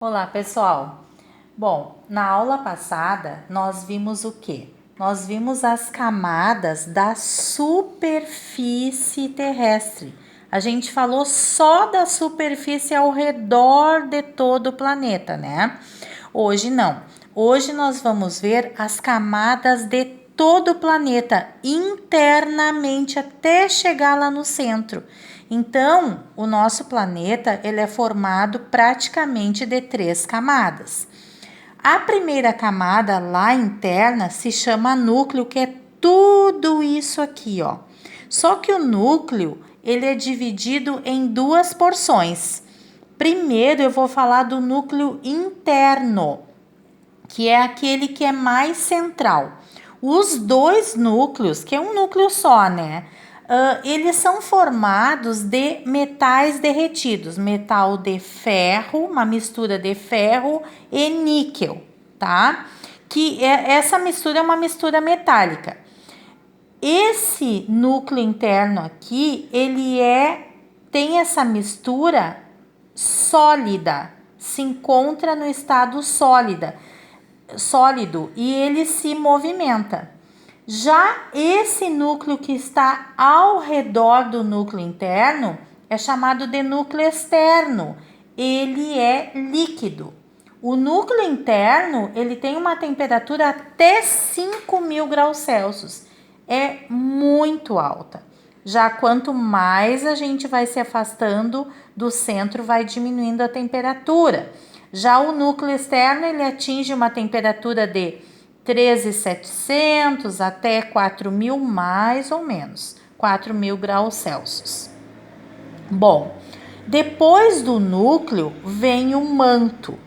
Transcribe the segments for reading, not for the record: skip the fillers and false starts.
Olá, pessoal. Bom, na aula passada nós vimos o quê? Nós vimos as camadas da superfície terrestre. A gente falou só da superfície ao redor de todo o planeta, né? Hoje não. Hoje nós vamos ver as camadas de todo o planeta internamente até chegar lá no centro. Então, o nosso planeta ele é formado praticamente de 3 camadas. A primeira camada lá interna se chama núcleo, que é tudo isso aqui, ó. Só que o núcleo ele é dividido em 2 porções. Primeiro eu vou falar do núcleo interno, que é aquele que é mais central. Os 2 núcleos, que é um núcleo só, né? Eles são formados de metais derretidos, metal de ferro, uma mistura de ferro e níquel, tá? Essa mistura é uma mistura metálica. Esse núcleo interno aqui, tem essa mistura sólida, se encontra no estado sólido e ele se movimenta. Já esse núcleo que está ao redor do núcleo interno é chamado de núcleo externo. Ele é líquido. O núcleo interno ele tem uma temperatura até 5.000 graus Celsius. É muito alta. Já quanto mais a gente vai se afastando do centro, vai diminuindo a temperatura. Já o núcleo externo ele atinge uma temperatura de 13.700 até 4.000 mais ou menos, 4.000 graus Celsius. Bom, depois do núcleo vem o manto.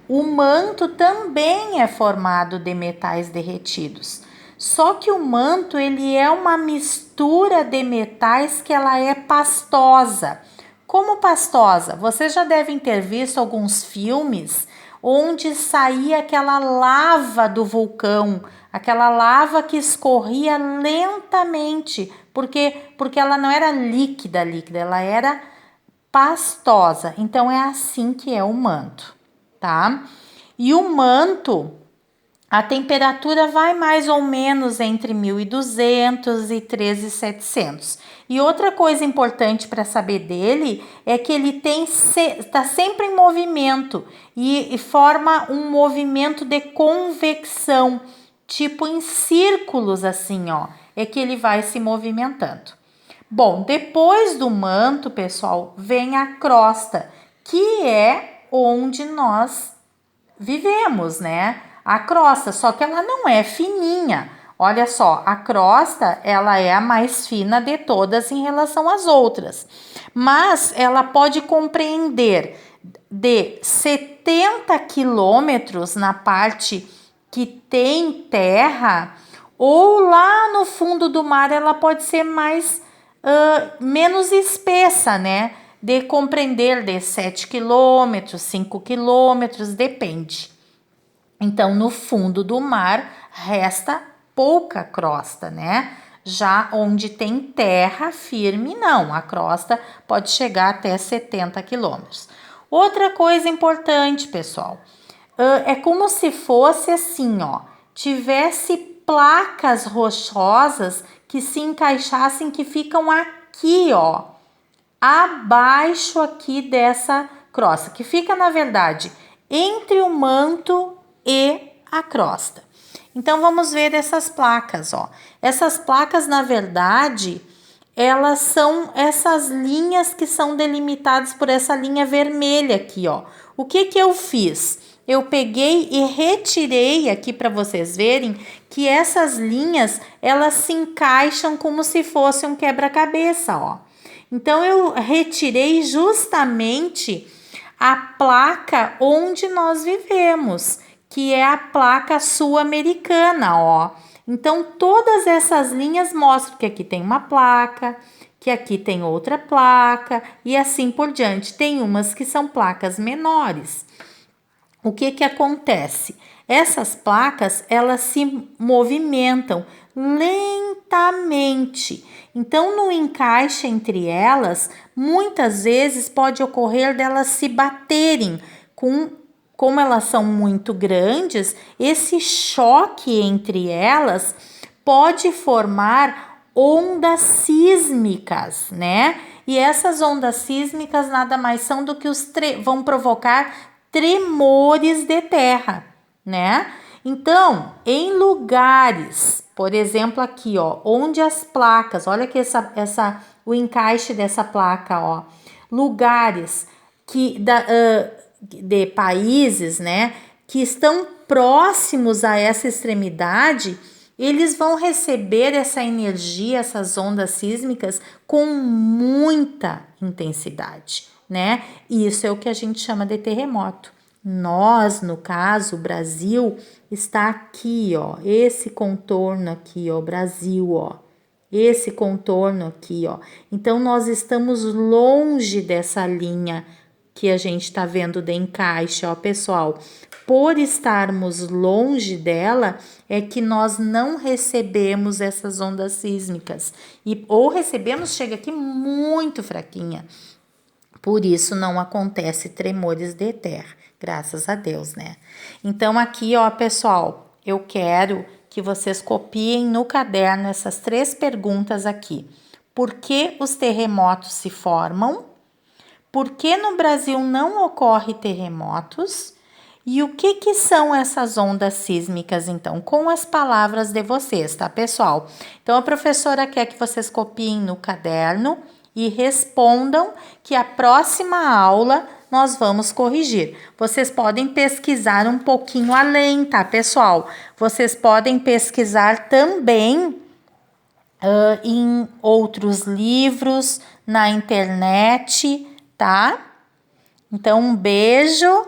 O manto também é formado de metais derretidos. Só que o manto ele é uma mistura de metais que ela é pastosa. Como pastosa? Vocês já devem ter visto alguns filmes onde saía aquela lava do vulcão, aquela lava que escorria lentamente, porque ela não era líquida, ela era pastosa. Então é assim que é o manto, tá? E o manto, a temperatura vai mais ou menos entre 1.200 e 13.700. E outra coisa importante para saber dele é que ele está sempre em movimento e forma um movimento de convecção, tipo em círculos assim, ó, é que ele vai se movimentando. Bom, depois do manto, pessoal, vem a crosta, que é onde nós vivemos, né? A crosta, só que ela não é fininha. Olha só, a crosta, ela é a mais fina de todas em relação às outras. Mas ela pode compreender de 70 quilômetros na parte que tem terra, ou lá no fundo do mar ela pode ser menos espessa, né? De compreender de 7 quilômetros, 5 quilômetros, depende. Então, no fundo do mar, resta pouca crosta, né? Já onde tem terra firme, não. A crosta pode chegar até 70 quilômetros. Outra coisa importante, pessoal, é como se fosse assim, ó, tivesse placas rochosas que se encaixassem, que ficam aqui, ó, abaixo aqui dessa crosta, que fica, na verdade, entre o manto e a crosta. Então, vamos ver essas placas, ó. Essas placas, na verdade, elas são essas linhas que são delimitadas por essa linha vermelha aqui, ó. O que que eu fiz? Eu peguei e retirei aqui para vocês verem que essas linhas, elas se encaixam como se fosse um quebra-cabeça, ó. Então, eu retirei justamente a placa onde nós vivemos, que é a placa sul-americana, ó. Então, todas essas linhas mostram que aqui tem uma placa, que aqui tem outra placa e assim por diante. Tem umas que são placas menores. O que que acontece? Essas placas, elas se movimentam lentamente. Então, no encaixe entre elas, muitas vezes pode ocorrer delas se baterem com como elas são muito grandes, esse choque entre elas pode formar ondas sísmicas, né? E essas ondas sísmicas nada mais são do que vão provocar tremores de terra, né? Então, em lugares, por exemplo, aqui, ó, onde as placas, olha que o encaixe dessa placa, ó, lugares de países, né, que estão próximos a essa extremidade, eles vão receber essa energia, essas ondas sísmicas com muita intensidade, né? E isso é o que a gente chama de terremoto. Nós, no caso, o Brasil, está aqui, ó, esse contorno aqui, ó, Brasil, ó, esse contorno aqui, ó. Então, nós estamos longe dessa linha que a gente está vendo de encaixe, ó, pessoal. Por estarmos longe dela, é que nós não recebemos essas ondas sísmicas. Ou recebemos, chega aqui muito fraquinha. Por isso não acontece tremores de terra, graças a Deus, né? Então aqui, ó, pessoal, eu quero que vocês copiem no caderno essas 3 perguntas aqui. Por que os terremotos se formam? Por que no Brasil não ocorre terremotos? E o que são essas ondas sísmicas, então? Com as palavras de vocês, tá, pessoal? Então, a professora quer que vocês copiem no caderno e respondam que a próxima aula nós vamos corrigir. Vocês podem pesquisar um pouquinho além, tá, pessoal? Vocês podem pesquisar também em outros livros, na internet, tá? Então, um beijo,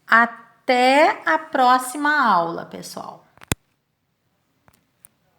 até a próxima aula, pessoal.